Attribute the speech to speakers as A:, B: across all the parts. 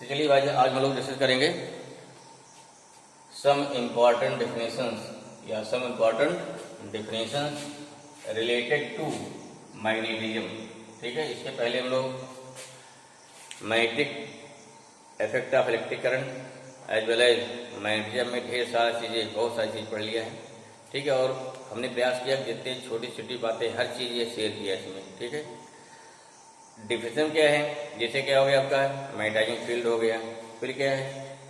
A: तो चलिए भाई आज हम लोग डिस्कस करेंगे सम इम्पॉर्टेंट डेफिनेशंस या some important definitions related to magnetism. ठीक है, इसके पहले हम लोग magnetic effect of electric current as well as magnetism में ढेर सारी चीज़ें बहुत सारी चीज़ पढ़ लिया है। ठीक है, और हमने प्रयास किया जितनी छोटी छोटी बातें हर चीज़ ये शेयर किया इसमें। ठीक है, डिफिनेशन क्या है, जैसे क्या हो गया आपका मैग्नेटाइजिंग फील्ड हो गया, फिर क्या है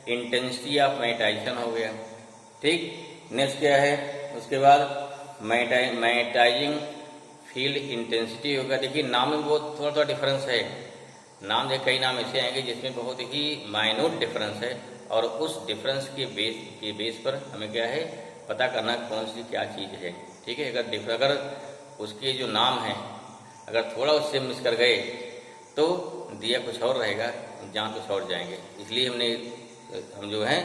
A: इंटेंसिटी ऑफ मैग्नेटाइजेशन हो गया। ठीक, नेक्स्ट क्या है उसके बाद मैग्नेटाइजिंग फील्ड इंटेंसिटी होगा। देखिए नाम में बहुत थोड़ा थोड़ा डिफरेंस है, नाम जो कई नाम ऐसे आएंगे जिसमें बहुत ही माइन्यूट डिफरेंस है और उस डिफरेंस के बेस पर हमें क्या है पता करना कौन सी क्या चीज़ है। ठीक है, अगर उसके जो नाम है अगर थोड़ा उससे मिस कर गए तो दिया कुछ और रहेगा, जान कुछ और जाएंगे। इसलिए हम जो है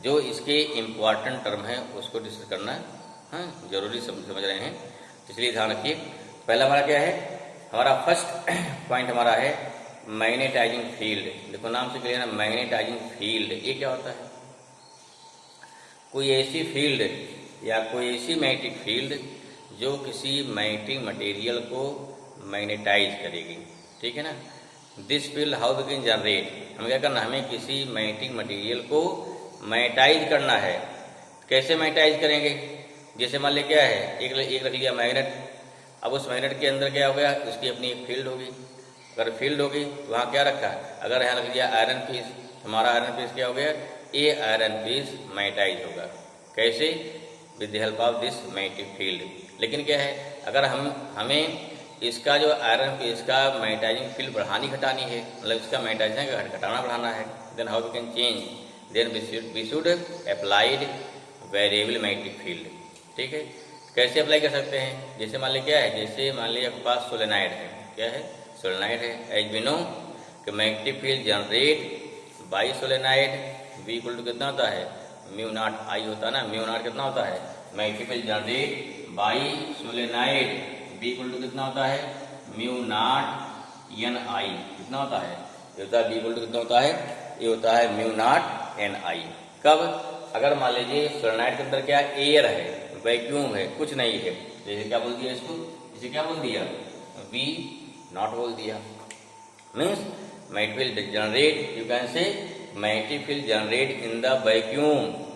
A: जो इसके इम्पॉर्टेंट टर्म है उसको डिस्कस करना जरूरी समझ रहे हैं, इसलिए ध्यान रखिए। पहला हमारा क्या है, हमारा फर्स्ट पॉइंट हमारा है मैग्नेटाइजिंग फील्ड। देखो नाम से क्लियर है, मैग्नेटाइजिंग फील्ड ये क्या होता है, कोई ऐसी फील्ड या कोई ऐसी मैग्नेटिक फील्ड जो किसी मैग्नेटिक मटेरियल को मैग्नेटाइज करेगी। ठीक है ना, this field how we can generate, हमें क्या करना, हमें किसी मैग्नेटिक मटेरियल को मैग्नेटाइज करना है। कैसे मैग्नेटाइज करेंगे, जैसे मान लिया क्या है एक रख लिया मैग्नेट, अब उस मैग्नेट के अंदर क्या हो गया उसकी अपनी एक फील्ड होगी। अगर फील्ड होगी तो वहाँ क्या रखा, अगर यहाँ रख लिया आयरन पीस, हमारा आयरन पीस क्या हो गया, ये आयरन पीस मैग्नेटाइज होगा। कैसे, with the help of this magnetic field. लेकिन क्या है, अगर हमें इसका जो आयरन पीस का मैग्नेटाइजिंग फील्ड बढ़ानी घटानी है, मतलब इसका मैग्नेटाइजिंग घटाना बढ़ाना है, then how we can change, then we should applied variable magnetic field. ठीक है, कैसे अप्लाई कर सकते हैं, जैसे मान लिया क्या है, जैसे मान लिया आपके पास सोलेनाइड है, क्या है सोलेनाइड है, एज वी नो कि magnetic field generate by solenoid V equal to कितना होता है म्यू नॉट I होता है ना, म्यू नॉट कितना होता है magnetic field generate by solenoid V equal to कितना होता है म्यू नॉट NI, कितना होता है ये होता है V इक्वल टू कितना होता है, ये होता है म्यू नॉट NI। कब, अगर मान लीजिए सोलेनाइड के अंदर क्या एयर है, वैक्यूम है, कुछ नहीं है, जैसे क्या बोल दिया इसको, इसे क्या बोल दिया V नॉट बोल दिया, means magnetic field generate, you can say magnetic field generate in the vacuum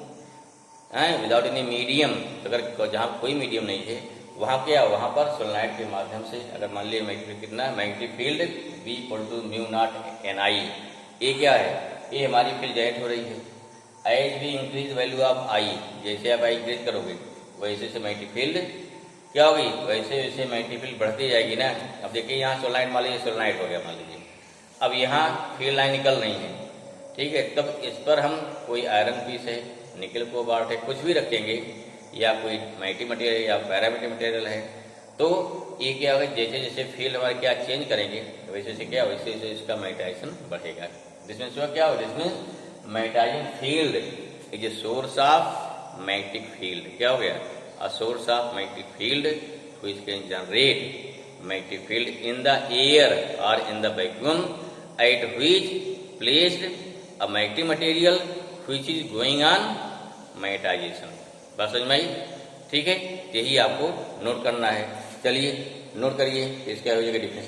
A: without any medium. अगर जहाँ कोई मीडियम नहीं है वहाँ क्या, वहाँ पर सोलेनाइड के माध्यम से अगर मान लिया मैग्नेटिक कितना magnetic field V equal to mu naught NI, ये क्या है, ये हमारी फील्ड जनरेट हो रही है। As we increase value of I, जैसे आप I इंक्रीज करोगे वैसे से मैग्नेटिक फील्ड क्या होगी, वैसे वैसे मैग्नेटिक फील्ड बढ़ती जाएगी ना। अब देखिए यहाँ सोलेनाइड मान लीजिए सोलेनाइड हो गया मान लीजिए, अब यहाँ फील्ड लाइन निकल रही है। ठीक है, तब इस पर हम कोई आयरन पीस है, निकल कोबाल्ट है, कुछ भी रखेंगे या कोई मैग्नेटिक मटेरियल या पैरामेग्नेटिक मटेरियल है, तो ये क्या होगा, जैसे जैसे फील्ड हमारे क्या चेंज करेंगे वैसे से क्या वैसे वैसे इसका मैग्नेटाइजेशन बढ़ेगा। जिसमें क्या हो, जिसमें magnetising field is a source of magnetic field, क्या हो गया a source of magnetic field which can generate magnetic field in the air or in the vacuum at which placed a magnetic material which is going on magnetization। बात समझ में आई, ठीक है, यही आपको नोट करना है। चलिए नोट करिए इसका हो जाएगा डिफरेंस।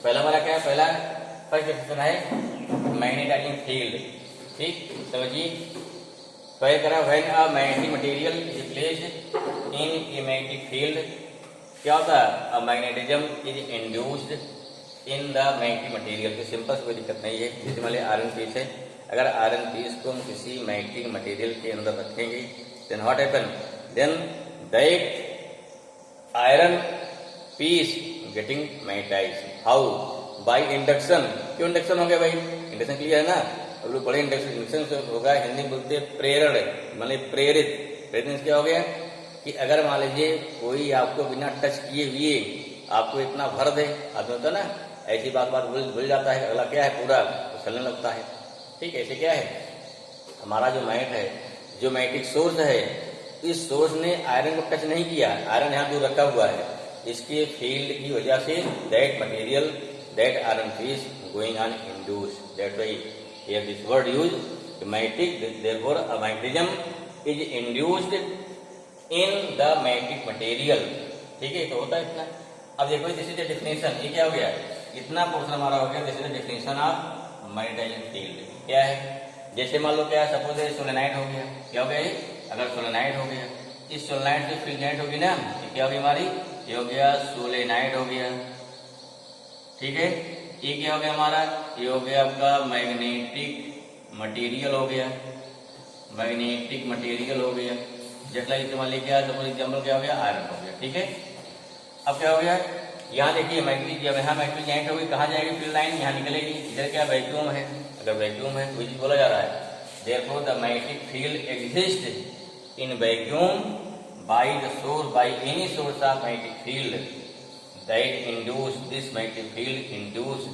A: पहला हमारा क्या है, पहला फर्स्ट डिफरेंस है मैग्नेटाइजिंग फील्ड। ठीक, समझिए पहले करा, when a magnetic material is placed in a magnetic field, क्या होता है, a magnetism is induced in the magnetic material. तो सिंपल कोई दिक्कत नहीं है, जैसे मान लिया आयरन पीस है, अगर आयरन पीस को हम किसी मैग्नेटिक मटेरियल के अंदर रखेंगे then what happen, then that iron piece getting magnetised, how, by induction. क्यों इंडक्शन हो गया भाई, इंडक्शन क्लियर है ना, अब लोग बड़े इंडक्शन होगा, हिंदी में बोलते हैं प्रेरण, मतलब प्रेरित। प्रेरित क्या हो गया कि अगर मान लीजिए कोई आपको बिना टच किए हुए आपको इतना भर दे, आदमी होता ना ऐसी बात भूल जाता है, अगला क्या है पूरा तो चलने लगता है। ठीक, ऐसे क्या है, हमारा जो मैग्नेट है, जो मैग्नेटिक सोर्स है, इस सोर्स ने आयरन को टच नहीं किया, आयरन यहाँ दूर रखा हुआ है, इसके फील्ड की वजह से that material that iron piece going on induced. That's why here this word used, magnetic. Therefore a magnetism is induced in the magnetic material. ठीक है, तो होता है इतना। अब देखो दिस इज द डेफिनेशन, ये क्या हो गया, इतना पोर्शन हमारा हो गया। This is the definition of magnetising field. क्या है, जैसे मान लो क्या है, सपोज सोलेनाइड हो गया, क्या हो गया ये, अगर सोलेनाइड हो गया, इस सोलेनाइड से फील्ड जनरेट होगी ना, ये क्या होगी हमारी, ये हो गया सोलेनाइड हो गया। ठीक है, ये क्या हो गया हमारा, ये हो गया आपका मैग्नेटिक मटेरियल हो गया, मैग्नेटिक मटेरियल हो गया। जैसा इस्तेमाल लिया क्या, सपोज एग्जाम्पल क्या हो गया, आयरन हो गया। ठीक है, अब क्या हो गया, यहाँ देखिए मैग्नेटिक, जब यहाँ मैग्नेटिक जनरेट होगी कहाँ जाएगी फील्ड लाइन, यहाँ निकलेगी। इधर क्या वैक्यूम है, अगर वैक्यूम है कोई चीज बोला जा रहा है, therefore the magnetic field exist in vacuum by the source, by any source of magnetic field that induce this magnetic field induce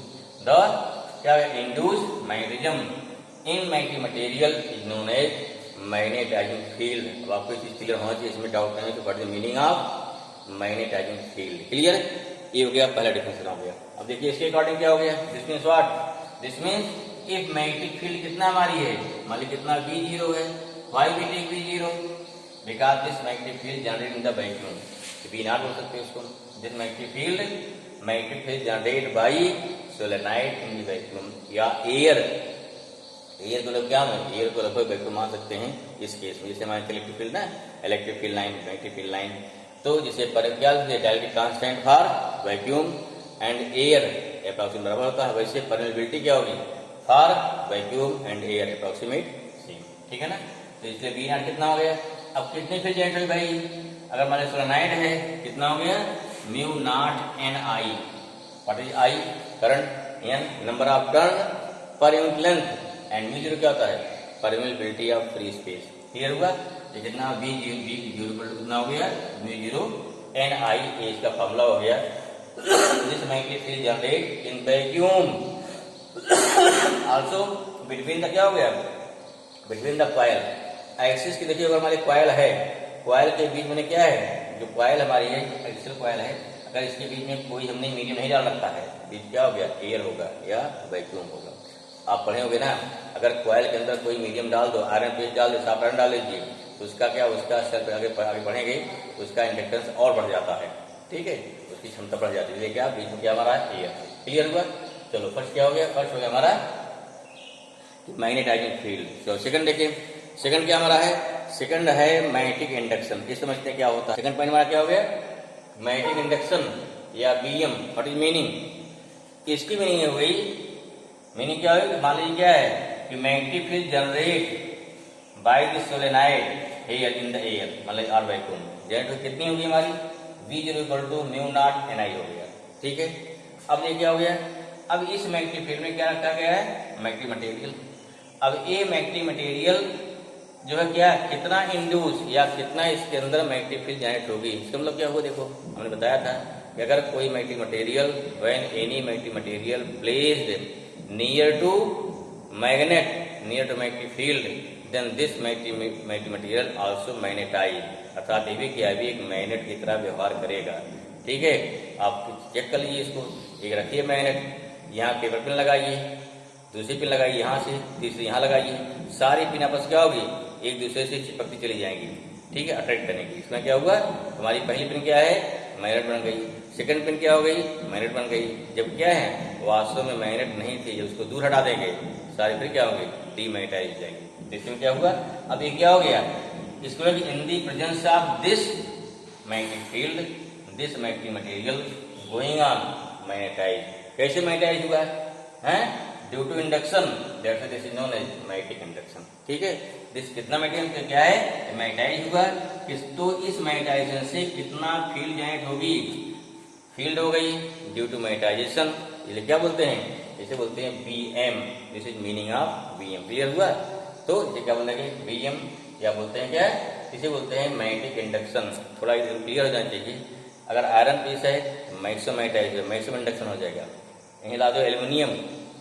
A: the क्या है, induce magnetism in magnetic material is known as magnetising field. अब आपको इस चीज clear होना चाहिए, इसमें doubt नहीं है। तो what is the meaning of magnetising field, clear. ये हो गया पहला डिफिनेशन हो गया। अब देखिए इसके अकॉर्डिंग क्या हो गया, this means what, this means if magnetic field कितना हमारी है, मान ली कितना V0 है, why we take V0, because this magnetic field generate in the vacuum, we not बोल सकते उसको, this magnetic field generate by solenoid in the vacuum या एयर। एयर को लोग क्या है, एयर को लगभग वैक्यूम मान सकते हैं इस केस में। जैसे हमारे इलेक्ट्रिक फील्ड ना, electric field line, magnetic field line, तो जिसे पर क्या direct constant for vacuum and air approximate बराबर होता है, वैसे परमेबिलिटी क्या होगी for vacuum and air approximate same. ठीक है ना, तो इसलिए वी नॉट कितना हो गया। अब कितने फिर जनरेट हुई भाई, अगर मान सोलेनाइड है कितना हो गया, mu naught N I, what is I, current, N number of turn per unit length, and mu zero क्या होता है, permeability of free space. Clear हुआ, ये कितना वी जीरो कितना हो गया, म्यू जीरो एन आई, इसका फॉर्मूला हो गया। This magnetic field generate in vacuum also between the क्या हो गया, बिटवीन द कॉइल एक्सिस की। देखिए अगर हमारे कॉइल है, कॉइल के बीच में क्या है, जो कॉइल हमारी है एक्सियल कॉइल है, अगर इसके बीच में कोई हमने मीडियम नहीं डाल रखा है, बीच क्या हो गया, एयर होगा या वैक्यूम होगा। आप पढ़े होंगे ना, अगर कॉइल के अंदर कोई मीडियम डाल दो, आयरन पेस्ट डाल दो, साफ आयरन डाल लीजिए, तो उसका क्या, उसका सेल्फ आगे बढ़ेंगे, उसका इंडक्टेंस और बढ़ जाता है। ठीक है, उसकी क्षमता बढ़ जाती है। देखिए क्या बीच में क्या हमारा एयर। क्लियर हुआ, चलो फर्स्ट क्या हो गया, फर्स्ट हो गया हमारा मैग्नेटाइजिंग फील्ड। चलो सेकंड देखिए, सेकंड क्या हमारा है, सेकंड है मैग्नेटिक इंडक्शन। ये समझते हैं क्या होता है। सेकंड पॉइंट हमारा क्या हो गया, मैग्नेटिक इंडक्शन या बीएम। व्हाट इज मीनिंग, इसकी मीनिंग हो गई, मीनिंग क्या है, मान लीजिए क्या है कि magnetic field generate by the solenoid here in the air, मतलब आर वैक्यूम, जनरेट कितनी होगी हमारी, V0 equal to mu naught N I हो गया। ठीक है, अब ये क्या हो गया, अब इस मैग्नेटिक फील्ड में क्या रखा गया है, मैग्नेटिक मटेरियल। अब ये मैग्नेटिक मटेरियल जो है क्या, कितना इंड्यूस या कितना इसके अंदर मैग्नेटिक फील्ड जनरेट होगी। इसका मतलब क्या होगा, देखो हमने बताया था कि अगर कोई magnetic material, when any magnetic material placed near to magnet, near to magnetic field, then this magnetic material also magnetise, अर्थात ये भी क्या, भी एक मैग्नेट की तरह व्यवहार करेगा। ठीक है, आप चेक कर लीजिए इसको, एक रखिए मैग्नेट, यहाँ पेपर पिन लगाइए, दूसरी पिन लगाइए यहाँ से, तीसरी यहाँ लगाइए, सारी पिन आपस क्या होगी, एक दूसरे से चिपकती चली जाएंगी। ठीक है, अट्रैक्ट करेंगी। इसमें क्या हुआ, हमारी पहली पिन क्या है, मैग्नेट बन गई, सेकंड पिन क्या हो गई, मैग्नेट बन गई। जब क्या है, वास्तव में मैग्नेट नहीं थी, जब उसको दूर हटा देंगे सारी फिर क्या होंगे, डीमैग्नेटाइज हो जाएंगे। इसमें क्या हुआ, अब ये क्या हो गया, इसको in the presence of this magnetic field, this magnetic material going on magnetise. कैसे मैग्नेटाइज हुआ है, due to induction, that's this is known as magnetic induction. ठीक है, दिस कितना मैग्नेटिक क्या है, मैग्नेटाइज हुआ। तो इस मैग्नेटाइजेशन से कितना फील्ड जनरेट होगी, फील्ड हो गई ड्यू टू मैग्नेटाइजेशन। इसे क्या बोलते हैं, इसे बोलते हैं BM. This is meaning of BM. Clear हुआ, तो इसे क्या बोलेंगे, बीएम क्या बोलते हैं, क्या इसे बोलते हैं मैग्नेटिक इंडक्शन। थोड़ा क्लियर हो जाना चाहिए, अगर आयरन पीस है मैक्सिमम मैग्नेटाइज, मैक्सिमम इंडक्शन हो जाएगा। यहीं ला दो एल्युमिनियम,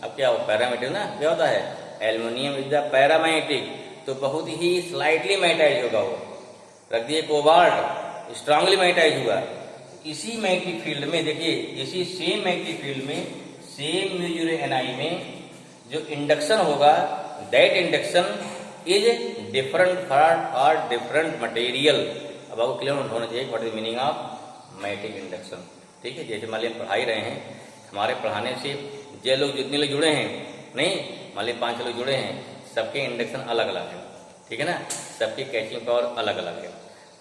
A: अब क्या हो, पैरामेटिक ना, क्या होता है, एल्युमिनियम इज द पैरामैग्नेटिक, तो बहुत ही स्लाइटली मैग्नेटाइज होगा वो। रख दिए कोबाल्ट, स्ट्रांगली मैग्नेटाइज हुआ। इसी मैग्नेटिक फील्ड में देखिए, इसी सेम मैग्नेटिक फील्ड में सेम म्यू जीरो एन आई जो इंडक्शन होगा that induction is different for different material. अब आपको क्लियर होना चाहिए what is meaning of magnetic induction. ठीक है, जैसे मान लीजिए हम पढ़ा ही रहे हैं, हमारे पढ़ाने से जो लोग जितने लोग जुड़े हैं, नहीं मान लीजिए 5 लोग जुड़े हैं, सबके इंडक्शन अलग अलग है। ठीक है ना, सबकी कैचिंग पावर अलग अलग है।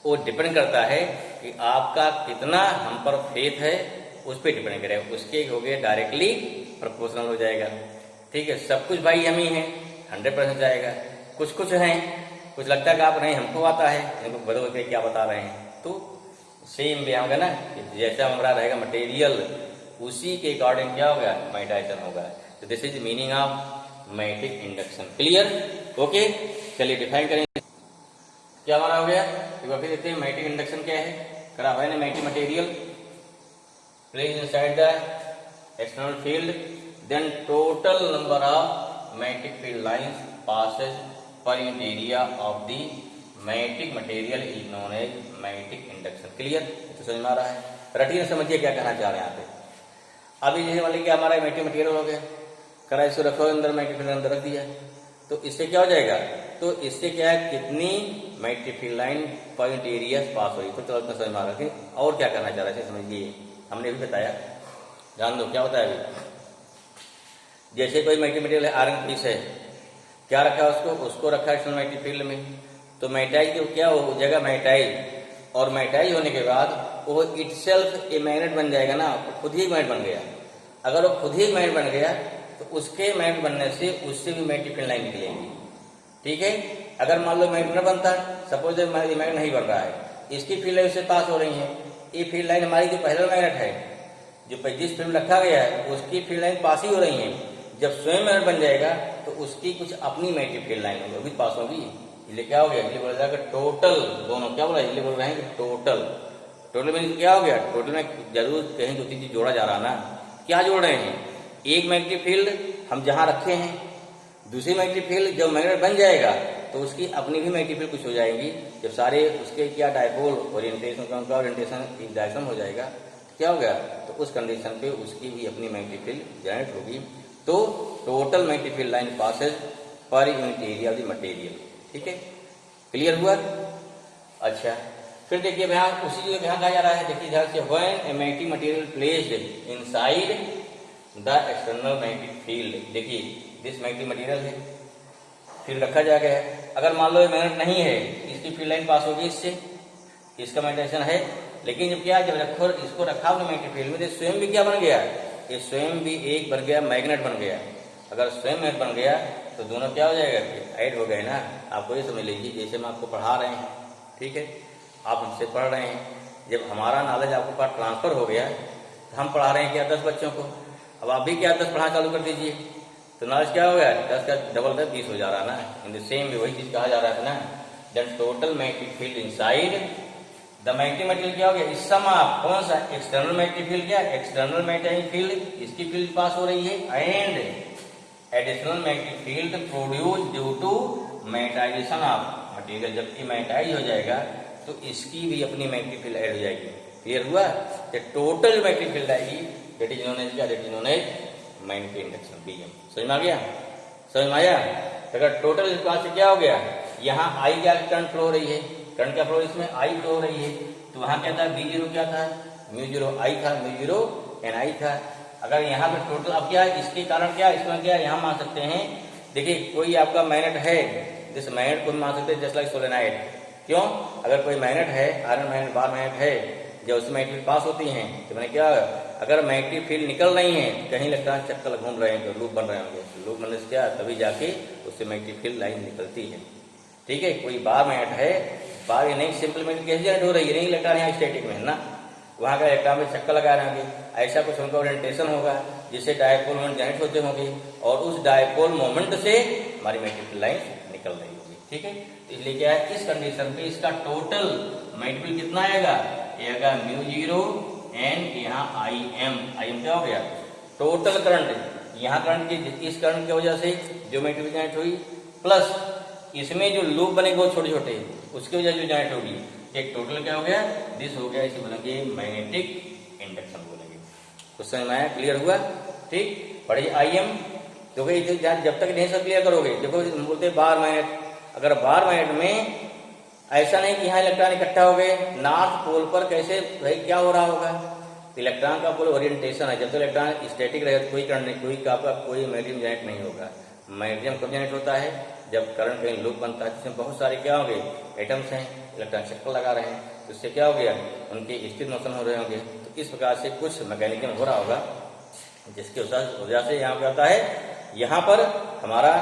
A: वो डिपेंड करता है कि आपका कितना हम पर फेथ है, उस पर डिपेंड करेगा। उसके हो गया डायरेक्टली प्रोपोर्शनल हो जाएगा। ठीक है, सब कुछ भाई हम ही हैं 100% जाएगा। कुछ कुछ हैं, कुछ लगता है कि आप नहीं हमको आता है, इनको बदल के क्या बता रहे हैं, तो सेम भी होगा ना कि जैसा हमारा रहेगा मटेरियल उसी के अकॉर्डिंग क्या होगा मैग्नेटाइजेशन होगा। तो this is meaning of magnetic induction. Clear? Okay, चलिए डिफाइन करेंगे क्या हमारा हो गया। फिर देखते हैं मैग्नेटिक इंडक्शन क्या है। करा हुआ है ना, magnetic material place inside the external field then total number of magnetic field lines passes per unit area of the magnetic material is known as magnetic induction। Clear? तो समझ में आ रहा है, रटिए समझिए क्या कहना चाह रहे हैं यहाँ पे। अभी जैसे मान लीजिए कि हमारा मैग्नेटिक मटेरियल हो गया, करा इसको रखो अंदर, मैग्नेटिक फील्ड अंदर रख दिया, तो इससे क्या हो जाएगा, तो इससे क्या है कितनी magnetic field line per unit area pass हो रही। तो चलो इतना समझ में आ रहा है। और क्या करना चाह रहे थे समझिए, हमने भी बताया, जान दो क्या होता है। अभी जैसे कोई मैग्नेटिक मटेरियल है, आयरन पीस है, क्या रखा है उसको रखा है मैग्नेटिक फील्ड में, तो मैग्नेटाइज तो क्या हो जाएगा मैग्नेटाइज, और मैग्नेटाइज होने के बाद वो इटसेल्फ ए मैग्नेट बन जाएगा ना, खुद ही मैग्नेट बन गया। अगर वो खुद ही मैग्नेट बन गया तो उसके मैग्नेट बनने से उससे भी मैग्नेटिक फील्ड लाइन निकलेगी। ठीक है, अगर मान लो मैग्नेट न बनता, सपोज मैग्नेट नहीं बन रहा है, इसकी फील्ड लाइन उससे पास हो रही है, ये फील्ड लाइन हमारी जो पहला मैग्नेट है जो जिस फील्ड रखा गया है उसकी फील्ड लाइन पास ही हो रही है। जब स्वयं मैग्नेट बन जाएगा तो उसकी कुछ अपनी मैग्नेटिक फील्ड लाइन होगी, वो भी पास होगी। इसलिए क्या हो गया, इसलिए बोला जाएगा टोटल, दोनों क्या बोला, इसलिए बोल रहे हैं कि टोटल। टोटल में क्या हो गया, टोटल में जरूर कहीं दो तीन चीज जोड़ा जा रहा है ना। क्या जोड़ रहे हैं, एक मैग्नेटिक फील्ड हम जहां रखे हैं, दूसरी मैग्नेटिक फील्ड जब मैग्नेट बन जाएगा तो उसकी अपनी भी मैग्नेटिक फील्ड कुछ हो जाएगी। जब सारे उसके क्या डायपोल ओरिएंटेशन का ओरिएंटेशन एक डायरेक्शन हो जाएगा, तो क्या हो गया, तो उस कंडीशन पे उसकी भी अपनी मैग्नेटिक फील्ड जनरेट होगी। तो total magnetic field line passes per unit area of the material. ठीक है, क्लियर हुआ? अच्छा, फिर देखिए यहाँ उसी जगह यहाँ कहा जा रहा है, देखिए ध्यान से, when A magnetic material placed inside the external magnetic field. देखिए दिस मैग्नेटिक मटेरियल है, फिर रखा जा गया है। अगर मान लो मैग्नेट नहीं है, इसकी फील्ड लाइन पास होगी इससे, इसका मैग्नेटाइजेशन है, लेकिन जब क्या जब रखो इसको रखा मैग्नेटिक फील्ड में, तो स्वयं भी क्या बन गया, ये स्वयं भी एक बन गया मैग्नेट बन गया। अगर स्वयं मैग्नेट बन गया तो दोनों क्या हो जाएगा, ऐड हो गए ना। आपको ये समझ लीजिए, जैसे हम आपको पढ़ा रहे हैं, ठीक है, आप हमसे पढ़ रहे हैं, जब हमारा नॉलेज आपके पास ट्रांसफर हो गया तो हम पढ़ा रहे हैं क्या 10 बच्चों को, अब आप भी क्या 10 पढ़ाना चालू कर दीजिए, तो नॉलेज क्या हो गया, 10 का डबल 20 हो जा रहा है ना। इन द सेम भी वही चीज कहा जा रहा है ना, that total magnetic field inside the magnetic material क्या हो गया, इस सम ऑफ कौन सा एक्सटर्नल मैग्नेटिक फील्ड, क्या एक्सटर्नल मैग्नेटिक फील्ड, इसकी फील्ड पास हो रही है, and additional magnetic field produce due to magnetisation of material. जबकि मैग्नेटाइज हो जाएगा तो इसकी भी अपनी मैग्नेटिक फील्ड ऐड हो जाएगी। क्लियर हुआ? टोटल मैग्नेटिक फील्ड आएगी, दैट इज नोन एज क्या, that is known as magnetic induction BM. समझ में आ गया? समझ में आया? अगर टोटल रिस्पांस से क्या हो गया, यहाँ आई क्या करंट फ्लो हो रही है, करंट का फ्लो इसमें आई फ्लो हो रही है, तो वहां क्या था, बी जीरो क्या था, म्यू जीरो आई था, म्यू जीरो एन आई था। अगर यहाँ पे टोटल अब क्या है, इसके कारण क्या, इसमें क्या यहाँ मान सकते हैं, देखिए कोई आपका मैग्नेट है, जिस मैग्नेट को मान सकते हैं जस्ट लाइक सोलेनाइड। क्यों? अगर कोई मैग्नेट है, आयरन मैग्नेट, बार मैग्नेट है, जब उसमें मैग्नेटिक फील्ड पास होती हैं तो मैंने क्या, अगर मैग्नेटिक फील्ड निकल रही है, कहीं लगता है चक्कर घूम रहे हैं, तो लूप बन रहे होंगे, लूप बनने से क्या, तभी जाके उससे मैग्नेटिक फील्ड लाइन निकलती है। ठीक है, कोई बार मैग्नेट है, बार ये नहीं सिंपल मैग्नेट कैसे जनरेट हो रही है, नहीं इलेक्ट्रॉन यहाँ स्टैटिक में है ना, वहां का इलेक्ट्रॉन में चक्कर लगा रहे होंगे, ऐसा कुछ उनका ओरिएंटेशन होगा जिससे डायपोल मोमेंट जनरेट होते होंगे, और उस डायपोल मोमेंट से हमारी मैग्नेटिक लाइन निकल रही होगी। ठीक है, इसलिए क्या है, इस कंडीशन पे इसका टोटल मैग्नेटिक फील्ड कितना आएगा, ये आएगा म्यू जीरो एन, यहाँ आई एम क्या हो गया, टोटल करंट, यहाँ करंट की, इस करंट की वजह से जो मैग्नेटिक फील्ड जनरेट हुई, प्लस इसमें जो लूप बनेंगे वो छोटे छोटे, उसकी वजह जो जनरेट होगी, एक टोटल क्या हो गया, दिस हो गया, इसे बोलेंगे मैग्नेटिक इंडक्शन बोलेंगे। कुछ समझ में आया? क्लियर हुआ? ठीक, पढ़िए आई एम, तो भाई जब तक नहीं सब क्लियर करोगे, देखो बोलते हैं 12 मिनट, अगर 12 मिनट में ऐसा नहीं कि यहाँ इलेक्ट्रॉन इकट्ठा हो गए, नॉर्थ पोल पर कैसे भाई क्या हो रहा होगा, इलेक्ट्रॉन का पोल ओरिएंटेशन है, जब तक इलेक्ट्रॉन स्टैटिक रहे कोई करंट नहीं, कोई मैग्नेटिज्म जनरेट नहीं होगा। मैग्नेटिज्म कब जनरेट होता है, जब करंट कहीं लूप बनता है, जिसमें बहुत सारे क्या होंगे एटम्स हैं, इलेक्ट्रॉन चक्कर लगा रहे हैं, तो इससे क्या हो गया, उनके स्थिर मोशन हो रहे होंगे। तो इस प्रकार से कुछ मैकेनिज्म हो रहा होगा, जिसके वजह से यहाँ पे आता है, यहाँ पर हमारा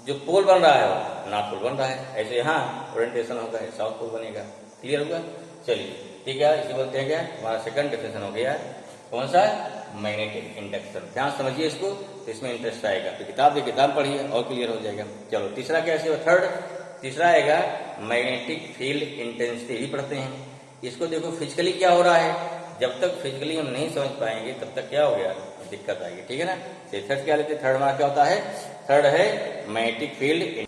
A: जो पोल बन रहा है नॉर्थ पोल बन रहा है, ऐसे यहाँ ओरिएंटेशन होगा, साउथ पोल बनेगा। क्लियर होगा? चलिए ठीक है, इसे बोलते हैं क्या, हमारा सेकंड डेफिनेशन हो गया कौन सा, मैग्नेटिक इंडक्शन। ध्यान समझिए इसको, तो इसमें इंटरेस्ट आएगा, तो किताब पढ़िए और क्लियर हो जाएगा। चलो तीसरा कैसे, थर्ड तीसरा आएगा मैग्नेटिक फील्ड इंटेंसिटी, भी पढ़ते हैं इसको। देखो फिजिकली क्या हो रहा है, जब तक फिजिकली हम नहीं समझ पाएंगे तब तक क्या हो गया, दिक्कत आएगी। ठीक है ना? थर्ड क्या लेते, थर्ड मार्क क्या होता है, थर्ड है मैग्नेटिक फील्ड।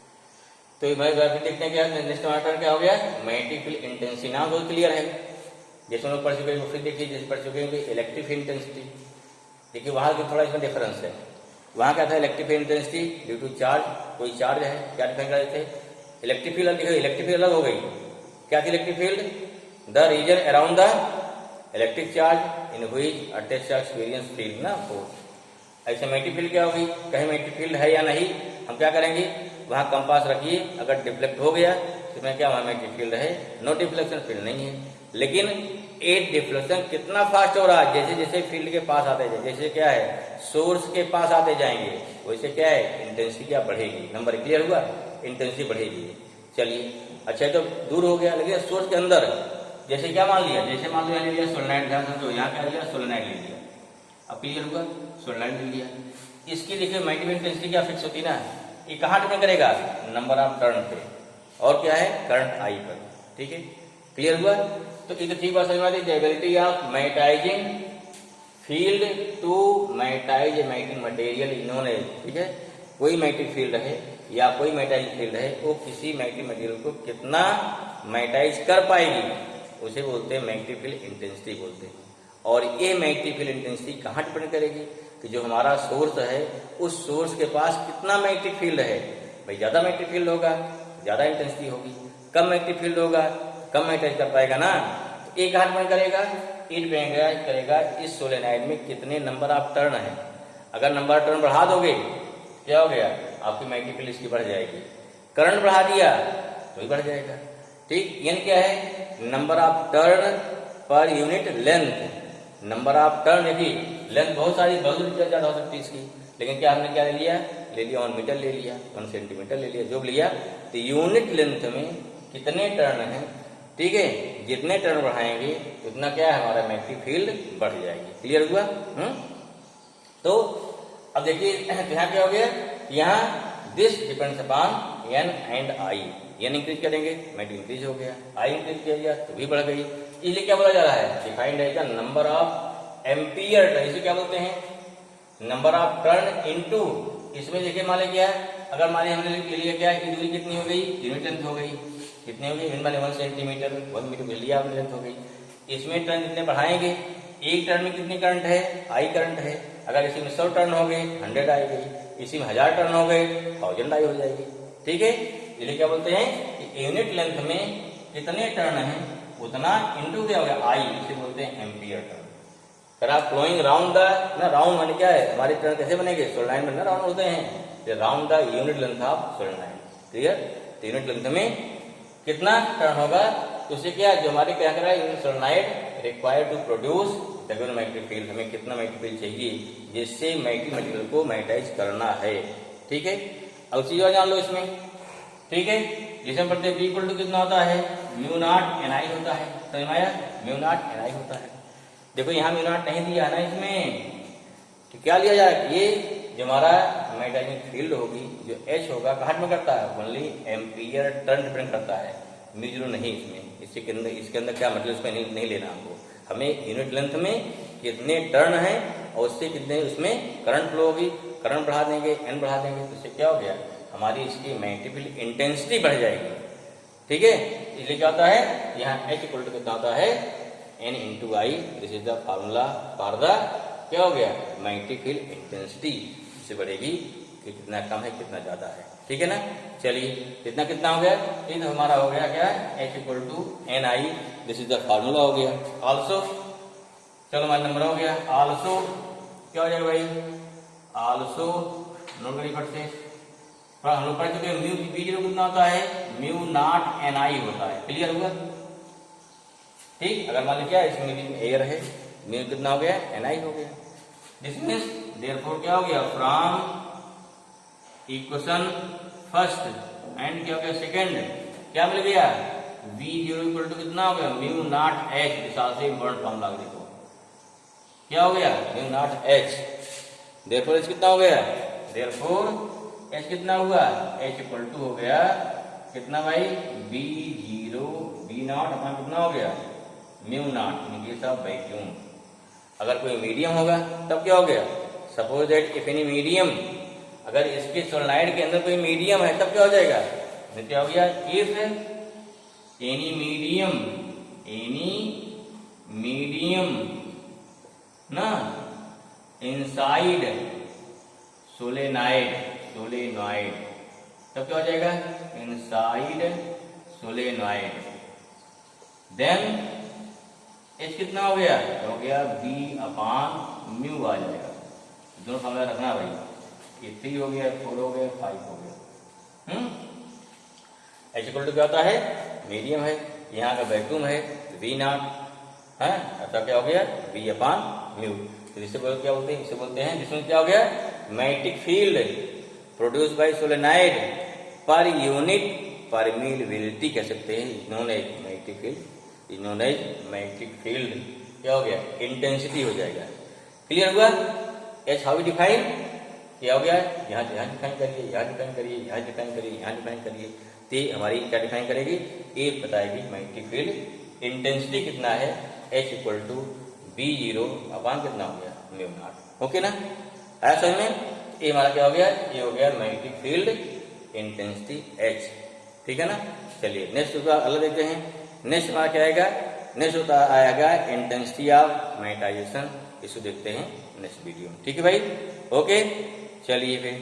A: तो भाई देखते हैं क्या नेक्स्ट मार्कर क्या हो गया, मैग्नेटिक फील्ड इंटेंसिटी। नाम बहुत क्लियर है, जैसे हम लोग पढ़ चुके हैं, फिर देखिए जैसे पढ़ चुके हैं इलेक्ट्रिक फील्ड इंटेंसिटी। देखिए वहां की थोड़ा इसमें डिफरेंस है, वहां क्या था electric field intensity due to charge, कोई चार्ज है, क्या डिफाइन कर रहे थे, इलेक्ट्रिक फील्ड देखो, इलेक्ट्रिक फील्ड अलग हो गई, क्या थी electric field, the region around the electric charge in which attach experience field ना हो। ऐसे मैग्नेटिक फील्ड क्या होगी, कहीं मैग्नेटिक फील्ड है या नहीं, हम क्या करेंगे, वहां कंपास रखिए, अगर डिफ्लेक्ट हो गया तो मैं क्या, वहां मैग्नेटिक फील्ड है, नो डिफ्लेक्शन फील्ड नहीं है। लेकिन एक डिफ्लेक्शन कितना फास्ट हो रहा है, जैसे जैसे फील्ड के पास आते जाए, जैसे क्या है सोर्स के पास आते जाएंगे, वैसे क्या है इंटेंसिटी क्या बढ़ेगी। नंबर क्लियर हुआ, इंटेंसिटी बढ़ेगी। चलिए अच्छा तो दूर हो गया, लेकिन सोर्स के अंदर जैसे क्या मान लिया, जैसे मान लो ले लिया सोलेनाइड, ध्यान समझो यहाँ क्या लिया, सोलेनाइड ले लिया, अब क्लियर हुआ, सोलेनाइड ले लिया। इसकी देखिए मैग्नेटिक इंटेंसिटी क्या फिक्स होती ना, ये कहाँ डिपेंड करेगा, नंबर ऑफ टर्न पे, और क्या है करंट आई पर। ठीक है, क्लियर हुआ? तो ये तो ठीक बात समझ में आती है, ability of magnetising field to magnetise a magnetic material known as. ठीक है, कोई मैग्नेटिक फील्ड है या कोई मैग्नेटाइजिंग फील्ड है, वो किसी मैग्नेटिक मटेरियल को कितना मैग्नेटाइज कर पाएगी, उसे बोलते हैं मैग्नेटिक फील्ड इंटेंसिटी बोलते हैं। और ये मैग्नेटिक फील्ड इंटेंसिटी कहाँ डिपेंड करेगी, कि जो हमारा सोर्स है उस सोर्स के पास कितना मैग्नेटिक फील्ड है। भाई ज्यादा मैग्नेटिक फील्ड होगा ज्यादा इंटेंसिटी होगी, कम मैग्नेटिक फील्ड होगा कम मैग्नेटाइज कर पाएगा ना। तो एक कहाँ डिपेंड करेगा, ये डिपेंड करेगा इस सोलेनाइड में कितने नंबर ऑफ टर्न है। अगर नंबर ऑफ टर्न बढ़ा दोगे क्या हो गया, आपकी मैग्नेटिक फील्ड इसकी बढ़ जाएगी। करंट बढ़ा दिया तो ही बढ़ जाएगा। ठीक, यानी क्या है, number of turn per unit length. Number of turn देखिए, लेंथ बहुत सारी बहुत ज्यादा हो सकती है इसकी, लेकिन क्या हमने क्या ले लिया 1 मीटर ले लिया, 1 सेंटीमीटर ले लिया, जो भी लिया। तो यूनिट लेंथ में कितने टर्न है, ठीक है, जितने टर्न बढ़ाएंगे उतना क्या है हमारा मैग्नेटिक फील्ड बढ़ जाएगी। क्लियर हुआ? तो अब देखिए यहाँ क्या हो गया, यहाँ this depends upon N and I. N increase करेंगे मैग्नेटिक इंक्रीज हो गया, आई इंक्रीज किया गया तो भी बढ़ गई। इसलिए क्या बोला जा रहा है, defined as the number of ampere turn. इसे क्या बोलते हैं, नंबर ऑफ टर्न इनटू। इसमें देखिए मान लिया अगर माने हमने ले लिया क्या, की दूरी कितनी हो गई, यूनिट लेंथ हो गई, कितनी हो गई, यूनिट माने 1 सेंटीमीटर, 1 मीटर लिया आपने लेंथ हो गई। इसमें टर्न कितने बढ़ाएंगे, एक टर्न में कितनी करंट है, आई करंट है। अगर इसी में 100 टर्न हो गए 100 आई गई, इसी में 1000 टर्न हो गए 1000 आई हो जाएगी। ठीक है, इसलिए क्या बोलते हैं कि यूनिट लेंथ में कितने टर्न है उतना इंटू क्या हो गया आई, इसे बोलते हैं एम्पियर टर्न। अगर आप फ्लोइंग राउंड द ना, राउंड माने क्या है, हमारे टर्न कैसे बनेंगे, सोलेनाइड में ना राउंड होते हैं, round the unit length of solenoid. Clear? तो यूनिट लेंथ में कितना टर्न होगा, तो उसे क्या जो हमारे क्या कर रहा है solenoid required to produce magnetic field, हमें कितना मैग्नेटिक फील्ड चाहिए जिससे मैग्नेटिक मटेरियल को मैग्नेटाइज करना है। ठीक है, अब चीज और जान लो इसमें। ठीक है, जिसमें पढ़ते हैं B = कितना होता है, μ0 Ni होता है, समझ में आया, μ0 Ni होता है। देखो यहाँ μ0 नहीं दिया है ना इसमें, तो क्या लिया जाए, ये जो हमारा मैग्नेटिक फील्ड होगी जो H होगा कहाँ में करता है, ओनली एम्पियर टर्न डिपेंड करता है, μ0 नहीं इसमें। इसके अंदर क्या मतलब इसमें नहीं लेना हमको, हमें यूनिट लेंथ में कितने टर्न है और उससे कितने उसमें करंट फ्लो होगी, करंट बढ़ा देंगे n बढ़ा देंगे तो इससे क्या हो गया, हमारी इसकी मैग्नेटिक फील्ड इंटेंसिटी बढ़ जाएगी। ठीक है, इसलिए क्या होता है, यहाँ H = कितना होता है, N × I। This is the formula for the क्या हो गया मैग्नेटिक फील्ड इंटेंसिटी। इससे बढ़ेगी कि कितना कम है कितना ज्यादा है। ठीक है ना। चलिए कितना कितना हो गया, ये तो हमारा हो गया क्या, H equal to NI, this is the formula हो गया। आल्सो, चलो हमारा नंबर हो गया। आल्सो क्या हो जाएगा भाई, आल्सो नोट करिए फट से, हम लोग पढ़ चुके हैं म्यू B0 कितना होता है, म्यू नॉट NI होता है। क्लियर हुआ। ठीक, अगर मान लीजिए क्या इसमें भी एयर है, म्यू कितना हो गया, NI हो गया। दिस मीन्स देयरफॉर क्या हो गया, फ्रॉम इक्वेशन फर्स्ट एंड क्या हो गया सेकंड, क्या मिल गया, V0 इक्वल टू कितना हो गया, म्यू नॉट H। मिसाल से इम्पोर्टेंट फॉर्मूला देखो क्या हो गया, mu not H। Therefore H कितना हो गया, देयरफॉर H कितना हुआ, H इक्वल टू हो गया कितना भाई, B0 B0 अपना कितना हो गया, mu not in case of vacuum. अगर कोई मीडियम होगा तब क्या हो गया, suppose that if any medium, अगर इसके सोलेनॉइड के अंदर कोई मीडियम है तब क्या हो जाएगा, क्या हो गया, इफ एनी मीडियम ना इनसाइड सोलेनॉइड तब क्या हो जाएगा, इनसाइड सोलेनॉइड, देन H कितना हो गया, B अपान म्यू आ जाएगा। दोनों फॉर्मूला रखना भाई, ये 3 हो गया, 4 हो गया, 5 हो गया। H इक्वल टू क्या होता है, मीडियम है, यहाँ का वैक्यूम है V नॉट है, ऐसा क्या हो गया, B अपान म्यू। तो इसे क्या बोलते हैं, इसे बोलते हैं जिसमें क्या हो गया, magnetic field produce by solenoid per unit permeability कह सकते हैं, इन्होंने मैग्नेटिक फील्ड, इन्होंने मैग्नेटिक फील्ड क्या हो गया, इंटेंसिटी हो जाएगा। क्लियर हुआ। H हाउ डिफाइन, क्या हो गया, यहाँ डिफाइन करिए, यहाँ डिफाइन करिए, यहाँ डिफाइन करिए, यहाँ डिफाइन करिए, तो हमारी क्या डिफाइन करेगी, ये बताएगी मैग्नेटिक फील्ड इंटेंसिटी कितना है, H इक्वल टू B0 अपान कितना हो गया, म्यू नॉट। ओके ना, आया समझ में। ये हमारा क्या हो गया, ये हो गया मैग्नेटिक फील्ड इंटेंसिटी H। ठीक है ना। चलिए नेक्स्ट होगा अलग देखते हैं। नेक्स्ट हमारा क्या आएगा, नेक्स्ट होता आएगा इंटेंसिटी ऑफ मैग्नेटाइजेशन, इसको देखते हैं नेक्स्ट वीडियो में। ठीक है भाई, ओके चलिए फिर।